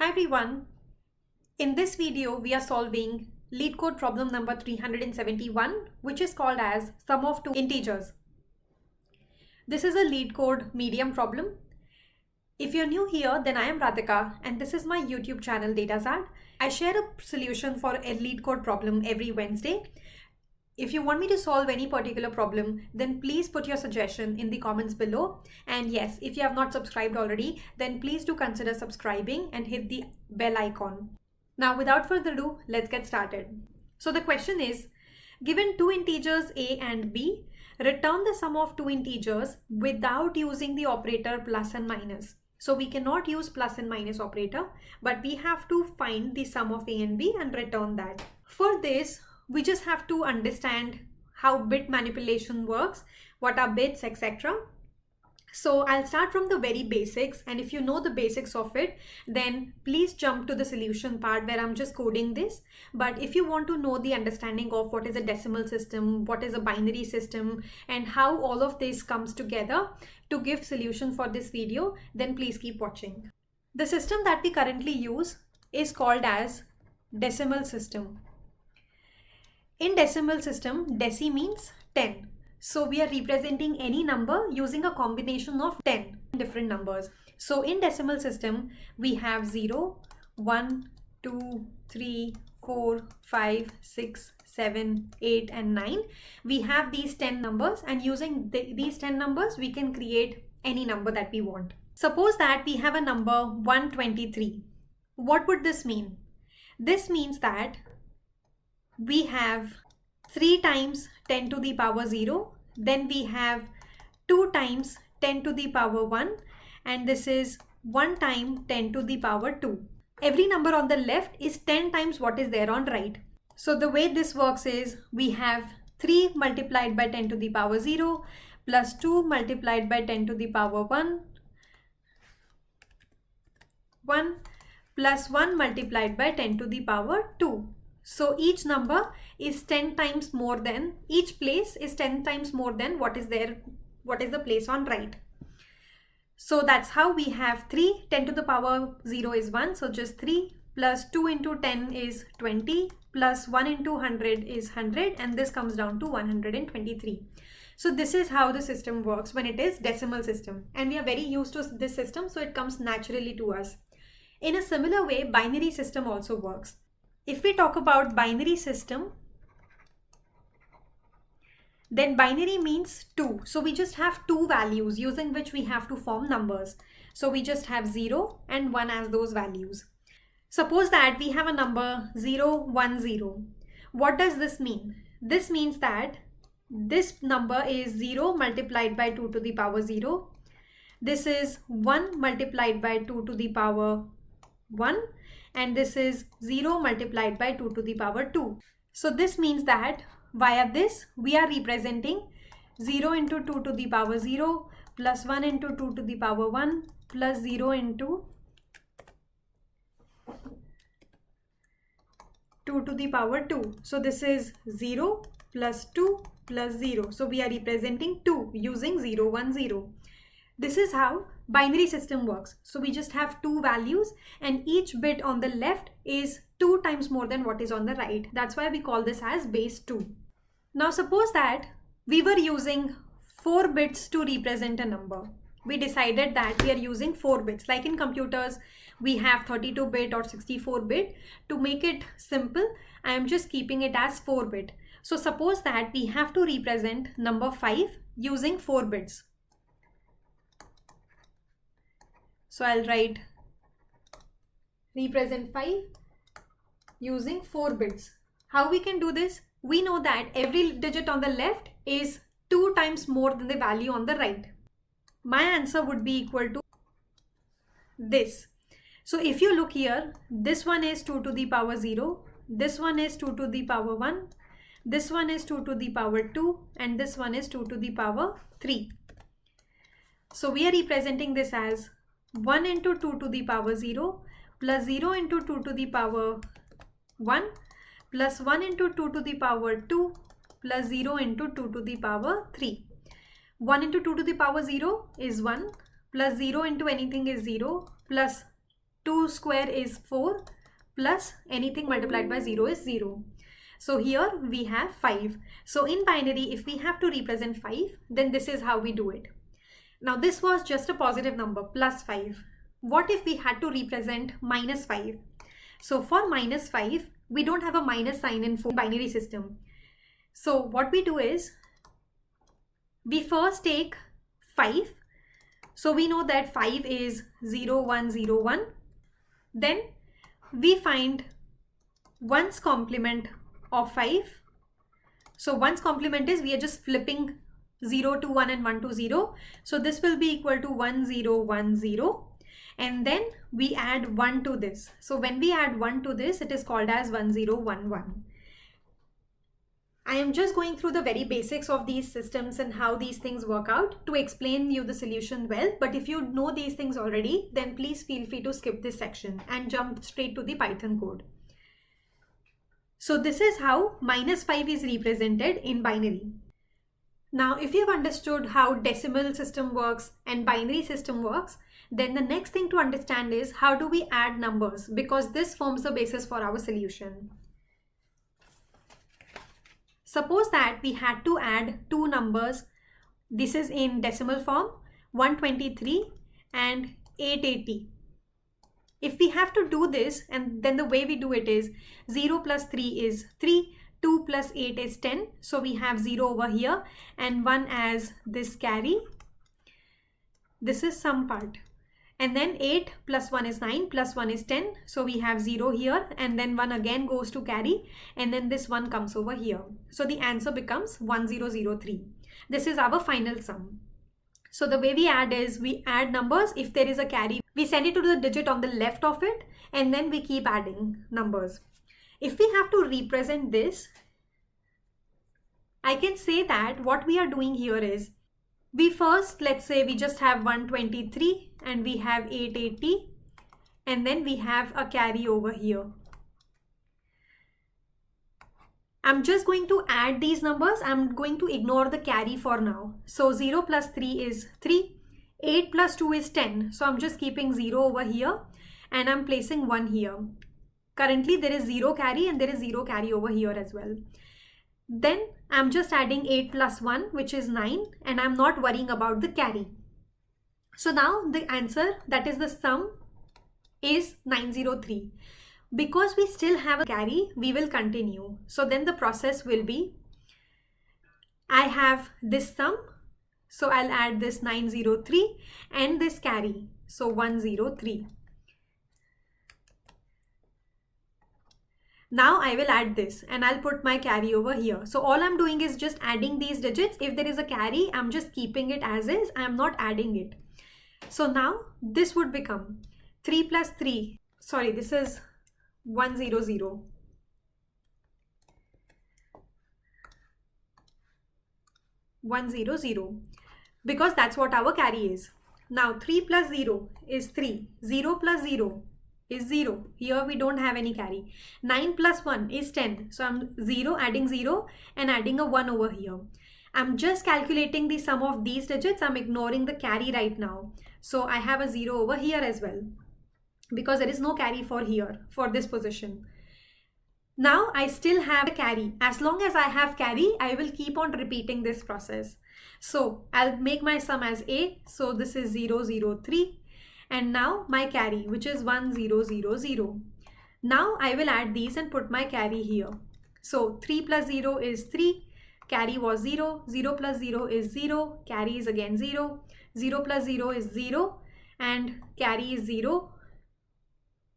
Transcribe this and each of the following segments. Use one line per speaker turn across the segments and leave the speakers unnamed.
Hi everyone. In this video, we are solving LeetCode problem number 371, which is called as sum of two integers. This is a LeetCode medium problem. If you're new here, then I am Radhika and this is my YouTube channel DataZad. I share a solution for a LeetCode problem every Wednesday. If you want me to solve any particular problem, then please put your suggestion in the comments below. And yes, if you have not subscribed already, then please do consider subscribing and hit the bell icon. Now, without further ado, let's get started. So the question is, given two integers a and b, return the sum of two integers without using the operator plus and minus. So we cannot use plus and minus operator, but we have to find the sum of a and b and return that. For this, we just have to understand how bit manipulation works, what are bits, etc. So I'll start from the very basics, and if you know the basics of it, then please jump to the solution part where I'm just coding this. But if you want to know the understanding of what is a decimal system, what is a binary system, and how all of this comes together to give solution for this video, then please keep watching. The system that we currently use is called as decimal system. In decimal system, deci means 10. So we are representing any number using a combination of 10 different numbers. So in decimal system, we have 0, 1, 2, 3, 4, 5, 6, 7, 8 and 9. We have these 10 numbers, and using these 10 numbers, we can create any number that we want. Suppose that we have a number 123. What would this mean? This means that we have 3 times 10 to the power 0, then we have 2 times 10 to the power 1, and this is 1 time 10 to the power 2. Every number on the left is 10 times what is there on right. So the way this works is we have 3 multiplied by 10 to the power 0 plus 2 multiplied by 10 to the power 1 plus 1 multiplied by 10 to the power 2. So each number is 10 times more than, each place is 10 times more than what is there, what is the place on right. So that's how we have 3, 10 to the power 0 is 1, so just 3, plus 2 into 10 is 20, plus 1 into 100 is 100, and this comes down to 123. So this is how the system works when it is decimal system, and we are very used to this system, so it comes naturally to us. In a similar way, binary system also works. If we talk about binary system, then binary means 2. So we just have two values using which we have to form numbers. So we just have 0 and 1 as those values. Suppose that we have a number 0, 1, 0. What does this mean? This means that this number is 0 multiplied by 2 to the power 0. This is 1 multiplied by 2 to the power 1. And this is 0 multiplied by 2 to the power 2. So this means that via this, we are representing 0 into 2 to the power 0 plus 1 into 2 to the power 1 plus 0 into 2 to the power 2. So this is 0 plus 2 plus 0. So we are representing 2 using 0, 1, 0. This is how binary system works. So we just have two values, and each bit on the left is 2 times more than what is on the right. That's why we call this as base 2. Now suppose that we were using 4 bits to represent a number. We decided that we are using 4 bits. Like in computers, we have 32-bit or 64-bit. To make it simple, I am just keeping it as 4-bit. So suppose that we have to represent number 5 using 4 bits. So I'll write represent 5 using 4 bits. How we can do this? We know that every digit on the left is 2 times more than the value on the right. My answer would be equal to this. So if you look here, this one is 2 to the power 0, this one is 2 to the power 1, this one is 2 to the power 2, and this one is 2 to the power 3. So we are representing this as 1 into 2 to the power 0 plus 0 into 2 to the power 1 plus 1 into 2 to the power 2 plus 0 into 2 to the power 3. 1 into 2 to the power 0 is 1 plus 0 into anything is 0 plus 2 square is 4 plus anything multiplied by 0 is 0. So here we have 5. So in binary, if we have to represent 5, then this is how we do it. Now this was just a positive number, plus 5. What if we had to represent minus 5? So for minus 5, we don't have a minus sign in binary system. So what we do is, we first take 5. So we know that 5 is 0, 1, 0, 1. Then we find 1's complement of 5. So 1's complement is, we are just flipping 0 to 1 and 1 to 0. So this will be equal to 1, 0, 1, 0. And then we add 1 to this. So when we add 1 to this, it is called as 1, 0, 1, 1. I am just going through the very basics of these systems and how these things work out to explain you the solution well. But if you know these things already, then please feel free to skip this section and jump straight to the Python code. So this is how minus 5 is represented in binary. Now, if you've understood how decimal system works and binary system works, then the next thing to understand is how do we add numbers, because this forms the basis for our solution. Suppose that we had to add two numbers. This is in decimal form, 123 and 880. If we have to do this, and then the way we do it is 0 plus 3 is 3, 2 plus 8 is 10. So we have 0 over here and 1 as this carry. This is sum part. And then 8 plus 1 is 9 plus 1 is 10. So we have 0 here and then 1 again goes to carry and then this 1 comes over here. So the answer becomes 1003. This is our final sum. So the way we add is, we add numbers. If there is a carry, we send it to the digit on the left of it and then we keep adding numbers. If we have to represent this, I can say that what we are doing here is, we first, let's say we just have 123 and we have 880 and then we have a carry over here. I'm just going to add these numbers. I'm going to ignore the carry for now. So 0 plus 3 is 3, 8 plus 2 is 10. So I'm just keeping 0 over here and I'm placing 1 here. Currently there is 0 carry and there is 0 carry over here as well. Then I'm just adding 8 plus 1, which is 9, and I'm not worrying about the carry. So now the answer, that is the sum, is 903. Because we still have a carry, we will continue. So then the process will be, I have this sum, so I'll add this 903 and this carry, so 103. Now I will add this and I'll put my carry over here. So all I'm doing is just adding these digits. If there is a carry, I'm just keeping it as is. I'm not adding it. So now this would become 3 plus 3. Sorry, this is 100. 100. Because that's what our carry is. Now 3 plus 0 is 3. 0 plus 0 is 0. Here we don't have any carry. 9 plus 1 is 10. So I'm 0, adding 0 and adding a 1 over here. I'm just calculating the sum of these digits. I'm ignoring the carry right now. So I have a 0 over here as well, because there is no carry for here, for this position. Now I still have a carry. As long as I have carry, I will keep on repeating this process. So I'll make my sum as A. So this is 003. And now my carry, which is 1000. Now I will add these and put my carry here. So 3 plus 0 is 3. Carry was 0. 0 plus 0 is 0. Carry is again 0. 0 plus 0 is 0. And carry is 0.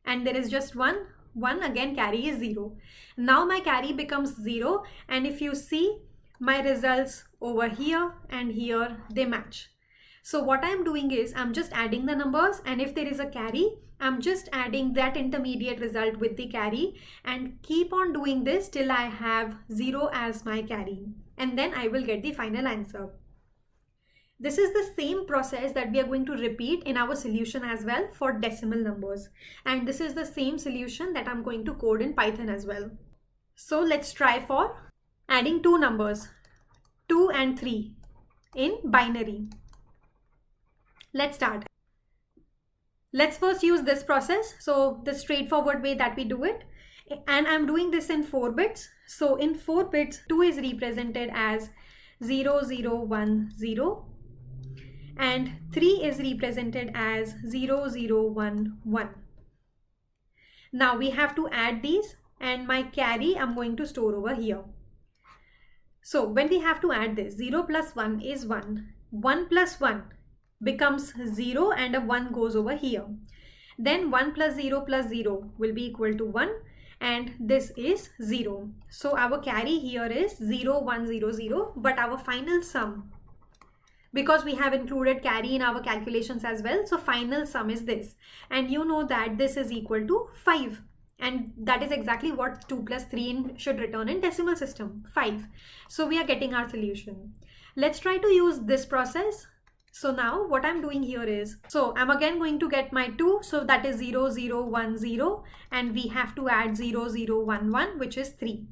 And there is just 1. 1 again, carry is 0. Now my carry becomes 0. And if you see, my results over here and here, they match. So what I'm doing is, I'm just adding the numbers, and if there is a carry, I'm just adding that intermediate result with the carry and keep on doing this till I have 0 as my carry, and then I will get the final answer. This is the same process that we are going to repeat in our solution as well for decimal numbers. And this is the same solution that I'm going to code in Python as well. So let's try for adding two numbers, 2 and 3 in binary. Let's start. Let's first use this process. So the straightforward way that we do it, and I'm doing this in 4 bits. So in 4 bits, 2 is represented as 0, 0, 1, 0, and 3 is represented as 0, 0, 1, 1. Now we have to add these, and my carry I'm going to store over here. So when we have to add this, 0 plus 1 is 1. 1 plus 1 becomes 0 and a 1 goes over here. Then 1 plus 0 will be equal to 1, and this is 0. So our carry here is 0, 1, 0, 0, but our final sum, because we have included carry in our calculations as well, so final sum is this, and you know that this is equal to 5, and that is exactly what 2 plus 3 should return in decimal system, 5. So we are getting our solution. Let's try to use this process. So now what I'm doing here is, so I'm again going to get my 2, so that is 0, 0, 1, 0, and we have to add 0, 0, 1, 1, which is 3.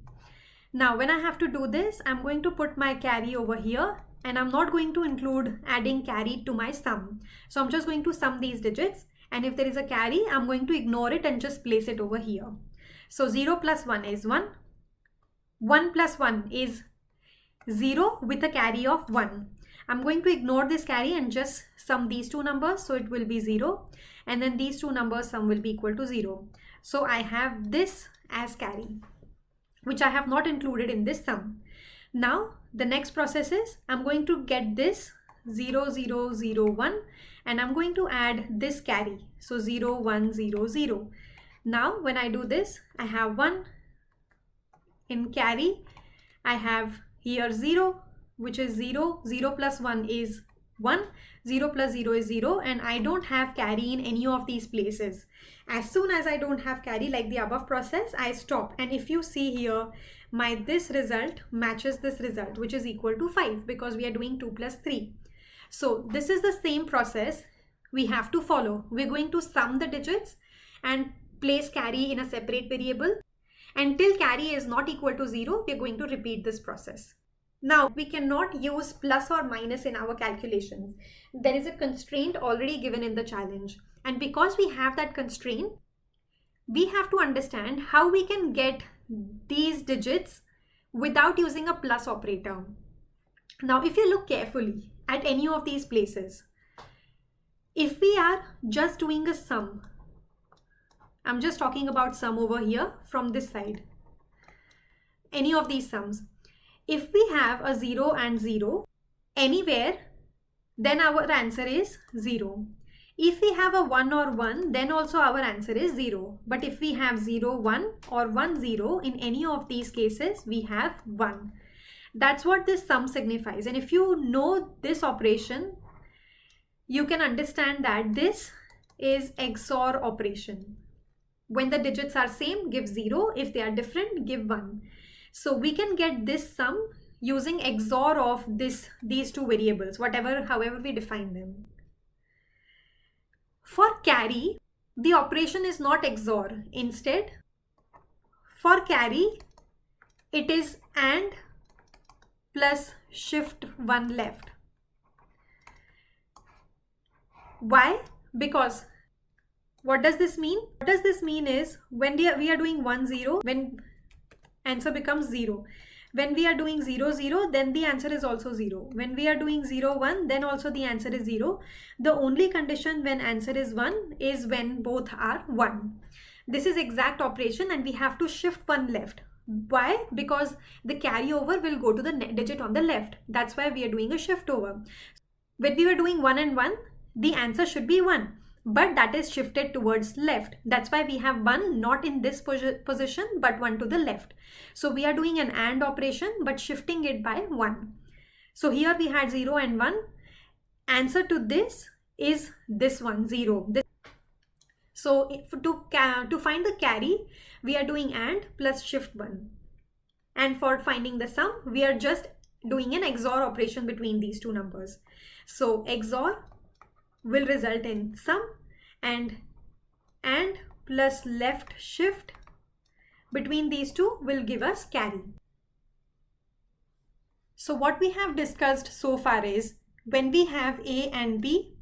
Now when I have to do this, I'm going to put my carry over here, and I'm not going to include adding carry to my sum. So I'm just going to sum these digits, and if there is a carry, I'm going to ignore it and just place it over here. So 0 plus 1 is 1. 1 plus 1 is 0 with a carry of 1. I'm going to ignore this carry and just sum these two numbers, so it will be 0, and then these two numbers sum will be equal to 0. So I have this as carry, which I have not included in this sum. Now the next process is, I'm going to get this 0, 0, 0, 1, and I'm going to add this carry, so 0, 1, 0, 0. Now when I do this, I have 1 in carry, I have here 0, which is 0, 0 plus 1 is 1, 0 plus 0 is 0, and I don't have carry in any of these places. As soon as I don't have carry, like the above process, I stop, and if you see here, this result matches this result, which is equal to 5, because we are doing 2 plus 3. So this is the same process we have to follow. We're going to sum the digits and place carry in a separate variable. Until carry is not equal to 0, we're going to repeat this process. Now we cannot use plus or minus in our calculations. There is a constraint already given in the challenge, and because we have that constraint, we have to understand how we can get these digits without using a plus operator. Now if you look carefully at any of these places, if we are just doing a sum, I'm just talking about sum over here from this side, any of these sums, if we have a 0 and 0 anywhere, then our answer is 0. If we have a 1 or 1, then also our answer is 0. But if we have 0, 1 or 1, 0, in any of these cases, we have 1. That's what this sum signifies. And if you know this operation, you can understand that this is XOR operation. When the digits are same, give 0. If they are different, give 1. So we can get this sum using XOR of these two variables, however we define them. For carry, the operation is not XOR. Instead, for carry, it is AND plus shift 1 left. Why? Because what does this mean? What does this mean is, when we are doing 1, 0, when answer becomes 0. When we are doing 0, 0, then the answer is also 0. When we are doing 0, 1, then also the answer is 0. The only condition when answer is 1 is when both are 1. This is exact operation, and we have to shift 1 left. Why? Because the carryover will go to the digit on the left. That's why we are doing a shift over. When we were doing 1 and 1, the answer should be 1. But that is shifted towards left. That's why we have 1 not in this position, but 1 to the left. So we are doing an AND operation, but shifting it by 1. So here we had 0 and 1. Answer to this is this one, 0. So to find the carry, we are doing AND plus shift 1. And for finding the sum, we are just doing an XOR operation between these two numbers. So XOR will result in sum, and AND plus left shift between these two will give us carry. So what we have discussed so far is, when we have A and B,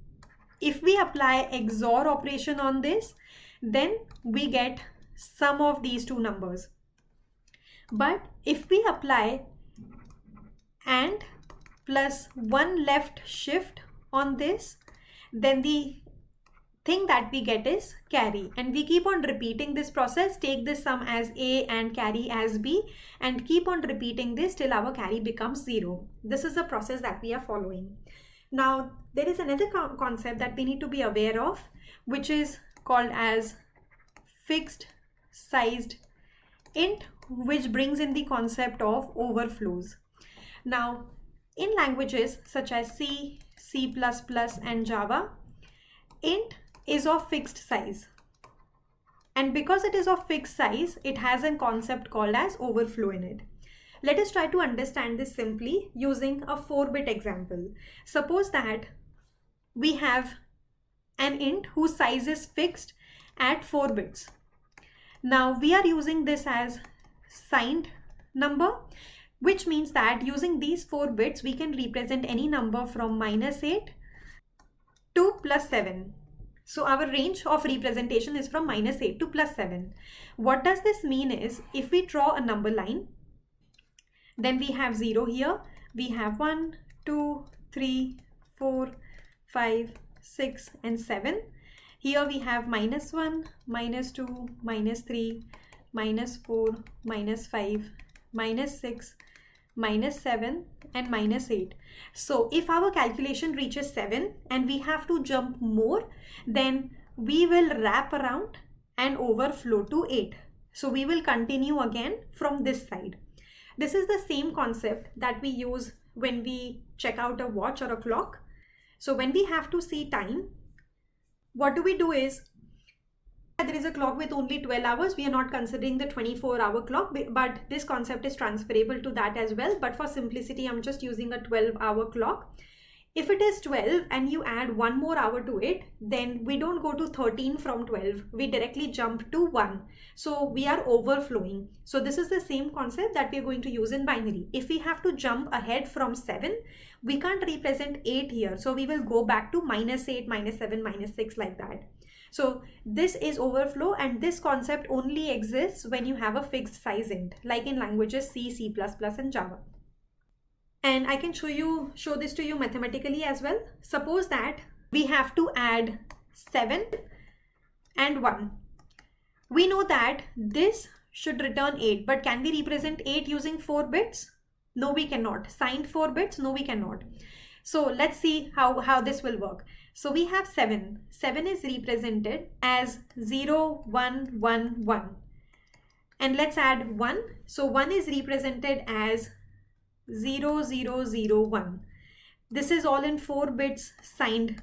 If we apply XOR operation on this, then we get sum of these two numbers. But if we apply AND plus one left shift on this, then the thing that we get is carry, and we keep on repeating this process. Take this sum as A and carry as B, and keep on repeating this till our carry becomes 0. This is the process that we are following. Now there is another concept that we need to be aware of, which is called as fixed sized int, which brings in the concept of overflows. Now in languages such as C, C++ and Java, int is of fixed size, and because it is of fixed size, it has a concept called as overflow in it. Let us try to understand this simply using a 4-bit example. Suppose that we have an int whose size is fixed at 4 bits. Now we are using this as signed number, which means that using these 4 bits we can represent any number from -8 to +7. So our range of representation is from -8 to +7. What does this mean is, if we draw a number line, then we have 0 here, we have 1, 2, 3, 4, 5, 6 and 7. Here we have -1, -2, -3, -4, -5, -6, -7 and -8. So if our calculation reaches 7 and we have to jump more, then we will wrap around and overflow to 8. So we will continue again from this side. This is the same concept that we use when we check out a watch or a clock. So when we have to see time, what do we do is, there is a clock with only 12 hours. We are not considering the 24-hour clock, but this concept is transferable to that as well. But for simplicity, I'm just using a 12-hour clock. If it is 12 and you add one more hour to it, then we don't go to 13 from 12. We directly jump to 1. So we are overflowing. So this is the same concept that we are going to use in binary. If we have to jump ahead from 7, we can't represent 8 here. So we will go back to -8, -7, -6 like that. So this is overflow, and this concept only exists when you have a fixed size int, like in languages C, C++ and Java. And I can show this to you mathematically as well. Suppose that we have to add 7 and 1. We know that this should return 8, but can we represent 8 using 4 bits? No, we cannot. Signed 4 bits? No, we cannot. So let's see how this will work. So we have 7. 7 is represented as 0, 1, 1, 1. And let's add 1. So 1 is represented as 0, 0, 0, 1. This is all in 4 bits signed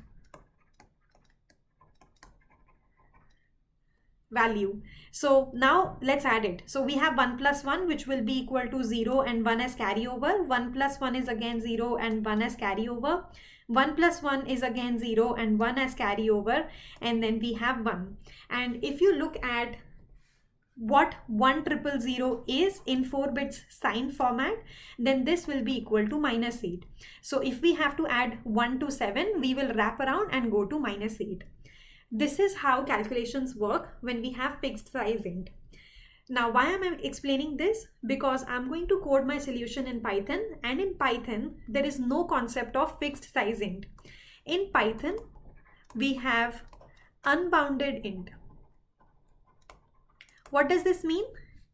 value. So now let's add it. So we have 1 plus 1, which will be equal to 0 and 1 as carryover. 1 plus 1 is again 0 and 1 as carryover. 1 plus 1 is again 0 and 1 as carryover. And then we have 1. And if you look at what 1000 is in 4 bits signed format, then this will be equal to -8. So if we have to add 1 to 7, we will wrap around and go to -8. This is how calculations work when we have fixed size int. Now, why am I explaining this? Because I'm going to code my solution in Python, and in Python, there is no concept of fixed size int. In Python, we have unbounded int. What does this mean?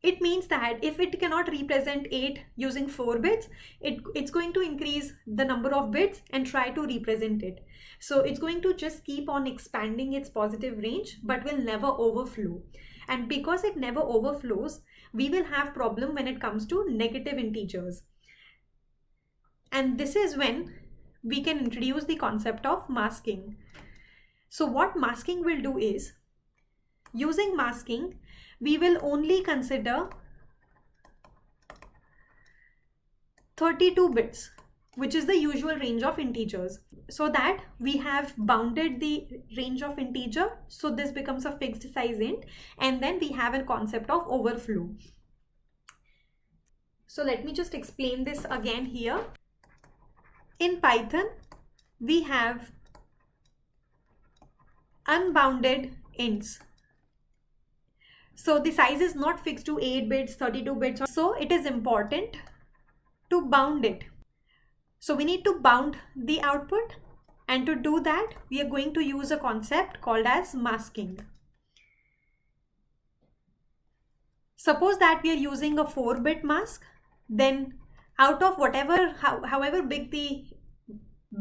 It means that if it cannot represent 8 using 4 bits, it's going to increase the number of bits and try to represent it. So it's going to just keep on expanding its positive range, but will never overflow. And because it never overflows, we will have problem when it comes to negative integers. And this is when we can introduce the concept of masking. So what masking will do is, using masking, we will only consider 32 bits, which is the usual range of integers, so that we have bounded the range of integer. So this becomes a fixed size int, and then we have a concept of overflow. So let me just explain this again here. In Python, we have unbounded ints. So the size is not fixed to 8 bits, 32 bits. So it is important to bound it. So we need to bound the output. And to do that, we are going to use a concept called as masking. Suppose that we are using a 4-bit mask, then out of whatever, however big the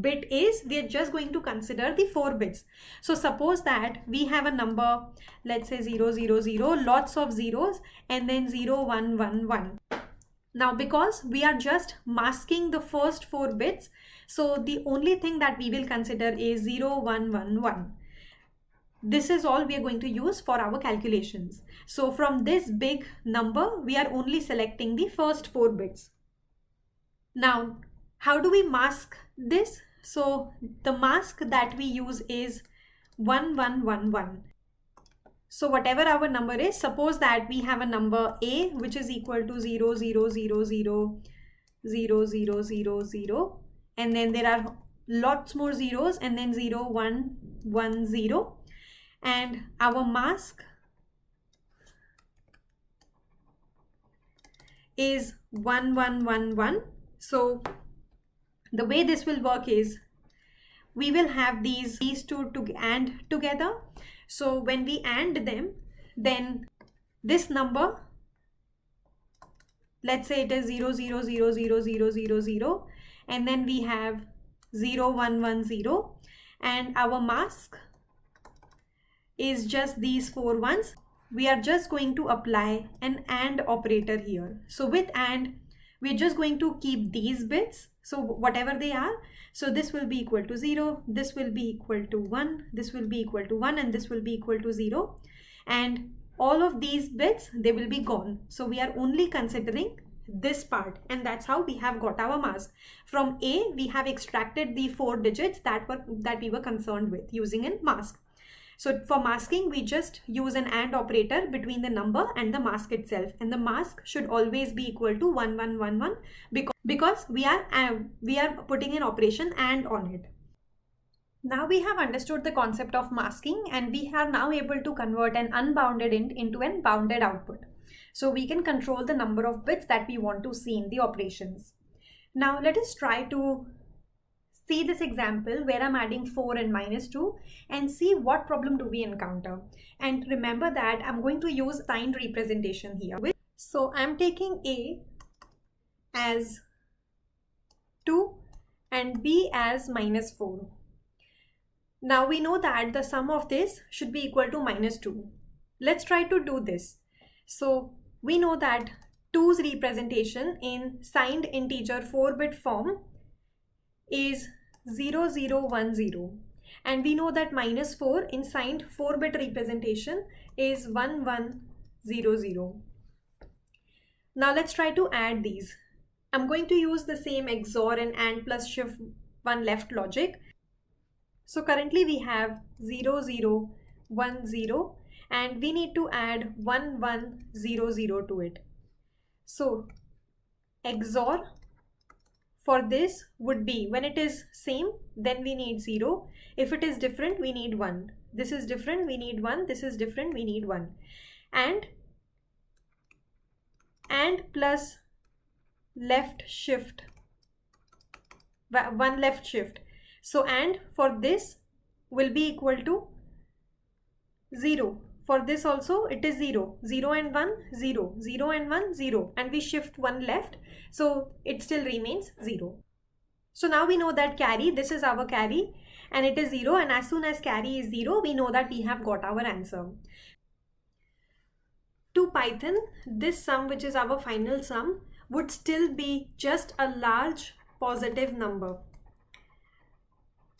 bit is, we are just going to consider the 4 bits. So suppose that we have a number, let's say 0, 0, 0, lots of zeros, and then 0, 1, 1, 1. Now, because we are just masking the first 4 bits, so the only thing that we will consider is 0, 1, 1, 1. This is all we are going to use for our calculations. So from this big number, we are only selecting the first 4 bits. Now, how do we mask this? So the mask that we use is 1, 1, 1, 1. So whatever our number is, suppose that we have a number A which is equal to 0, 0, 0, 0, 0, 0, 0, 0, and then there are lots more zeros, and then 0, 1, 1, 0, and our mask is 1, 1, 1, 1. So the way this will work is we will have these two to AND together. So when we AND them, then this number, let's say it is 0, 0, 0, 0, 0, 0, 0, and then we have 0, 1, 1, 0, and our mask is just these 4 ones. We are just going to apply an AND operator here. So with AND, we're just going to keep these bits, so whatever they are. So this will be equal to 0, this will be equal to 1, this will be equal to 1, and this will be equal to 0. And all of these bits, they will be gone. So we are only considering this part, and that's how we have got our mask. From A, we have extracted the 4 digits that we were concerned with using a mask. So for masking, we just use an AND operator between the number and the mask itself, and the mask should always be equal to 1, 1, 1, 1, because we are putting an operation AND on it. Now we have understood the concept of masking, and we are now able to convert an unbounded int into a bounded output. So we can control the number of bits that we want to see in the operations. Now let us try to see this example where I'm adding 4 and -2 and see what problem do we encounter. And remember that I'm going to use signed representation here. So I'm taking A as 2 and B as -4. Now we know that the sum of this should be equal to -2. Let's try to do this. So we know that 2's representation in signed integer 4-bit form is 0, 0, 1, 0, and we know that -4 in signed 4-bit representation is 1, 1, 0, 0. Now let's try to add these. I'm going to use the same XOR and AND plus shift 1 left logic. So currently we have 0, 0, 1, 0, and we need to add 1, 1, 0, 0 to it. So XOR for this would be, when it is same, then we need 0. If it is different, we need 1. This is different, we need 1. This is different, we need 1. And plus left shift, 1 left shift. So AND for this will be equal to 0. For this also it is 0. 0 and 1, 0. 0 and 1, 0. And we shift 1 left. So it still remains 0. So now we know that carry, this is our carry, and it is 0. And as soon as carry is 0, we know that we have got our answer. To Python, this sum, which is our final sum, would still be just a large positive number.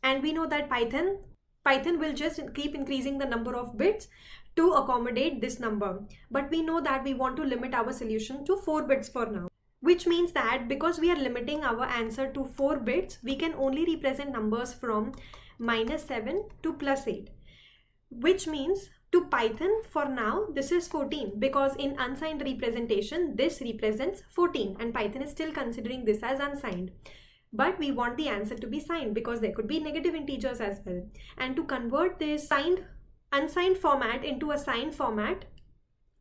And we know that Python will just keep increasing the number of bits to accommodate this number. But we know that we want to limit our solution to 4 bits for now. Which means that because we are limiting our answer to 4 bits, we can only represent numbers from -7 to +8. Which means to Python for now, this is 14, because in unsigned representation, this represents 14 and Python is still considering this as unsigned. but we want the answer to be signed because there could be negative integers as well. And to convert this signed unsigned format into a signed format,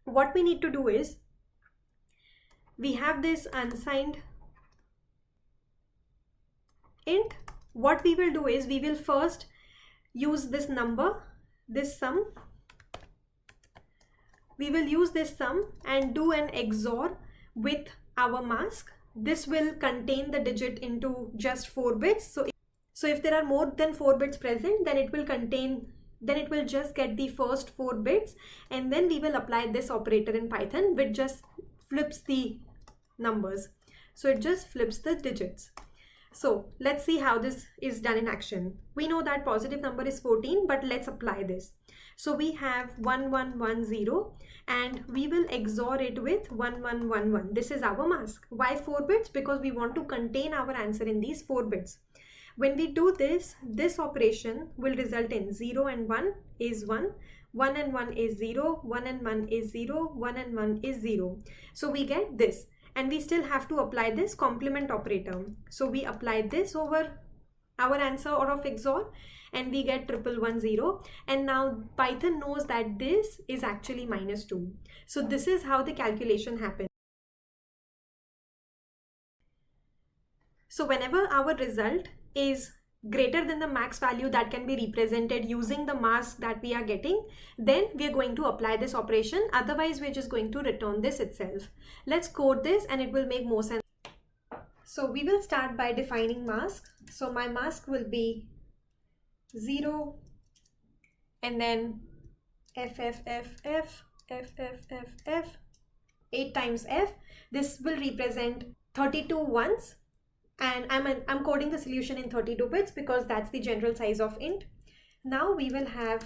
what we need to do is, we have this unsigned int. What we will do is, we will first use this number, this sum. We will use this sum and do an XOR with our mask. This will contain the digit into just 4 bits. So if there are more than 4 bits present, then it will just get the first 4 bits, and then we will apply this operator in Python, which just flips the numbers. So it just flips the digits. So let's see how this is done in action. We know that positive number is 14, but let's apply this. So we have 1110 and we will XOR it with 1111. This is our mask. Why 4 bits? Because we want to contain our answer in these 4 bits. When we do this, this operation will result in 0 and 1 is 1, 1 and 1 is 0, 1 and 1 is 0, 1 and 1 is 0. So we get this. And we still have to apply this complement operator. So we apply this over our answer out of XOR and we get 1110. And now Python knows that this is actually -2. So this is how the calculation happens. So whenever our result is greater than the max value that can be represented using the mask that we are getting, then we are going to apply this operation. Otherwise, we're just going to return this itself. Let's code this and it will make more sense. So we will start by defining mask. So my mask will be 0 and then f, 8 times f. This will represent 32 ones. And I'm coding the solution in 32 bits because that's the general size of int. Now we will have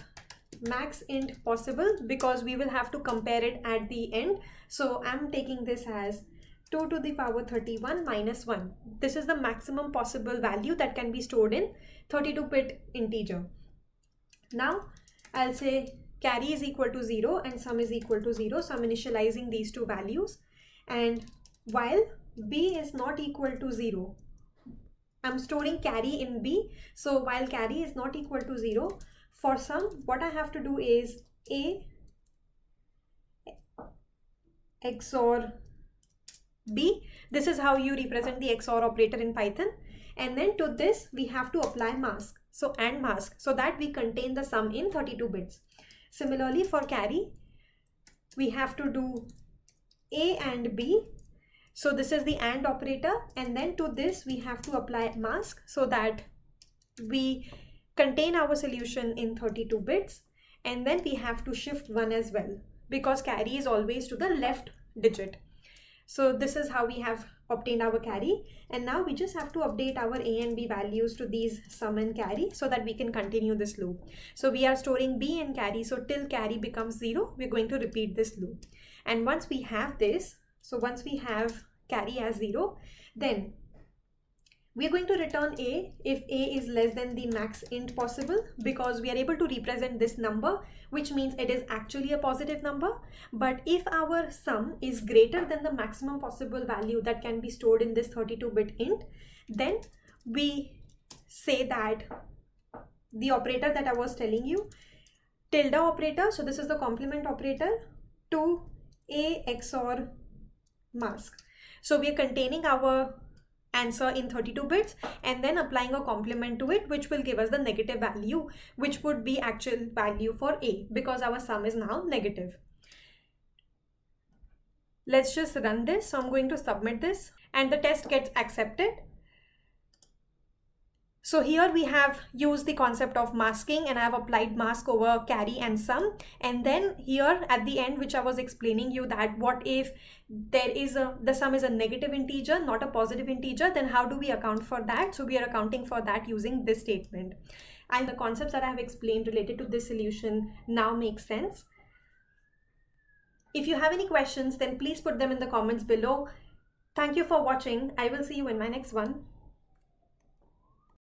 max int possible because we will have to compare it at the end. So I'm taking this as 2 to the power 31 minus 1. This is the maximum possible value that can be stored in 32-bit integer. Now I'll say carry is equal to 0 and sum is equal to 0. So I'm initializing these two values, and while b is not equal to 0, I'm storing carry in b. So while carry is not equal to 0, for sum, what I have to do is a XOR b. This is how you represent the XOR operator in Python. And then to this, we have to apply mask. So and mask, so that we contain the sum in 32 bits. Similarly, for carry, we have to do a and b. So this is the AND operator, and then to this we have to apply mask so that we contain our solution in 32 bits, and then we have to shift 1 as well because carry is always to the left digit. So this is how we have obtained our carry, and now we just have to update our a and b values to these sum and carry so that we can continue this loop. So we are storing b and carry, so till carry becomes 0, we're going to repeat this loop. And once we have this, so once we have carry as 0, then we are going to return a if a is less than the max int possible, because we are able to represent this number, which means it is actually a positive number. But if our sum is greater than the maximum possible value that can be stored in this 32-bit int, then we say that the operator that I was telling you, tilde operator, so this is the complement operator, to a XOR mask. So we are containing our answer in 32 bits and then applying a complement to it, which will give us the negative value, which would be actual value for a, because our sum is now negative. Let's just run this. So I'm going to submit this and the test gets accepted. So here we have used the concept of masking, and I have applied mask over carry and sum. And then here at the end, which I was explaining you, that what if there is the sum is a negative integer, not a positive integer, then how do we account for that? So we are accounting for that using this statement. And the concepts that I have explained related to this solution now make sense. If you have any questions, then please put them in the comments below. Thank you for watching. I will see you in my next one.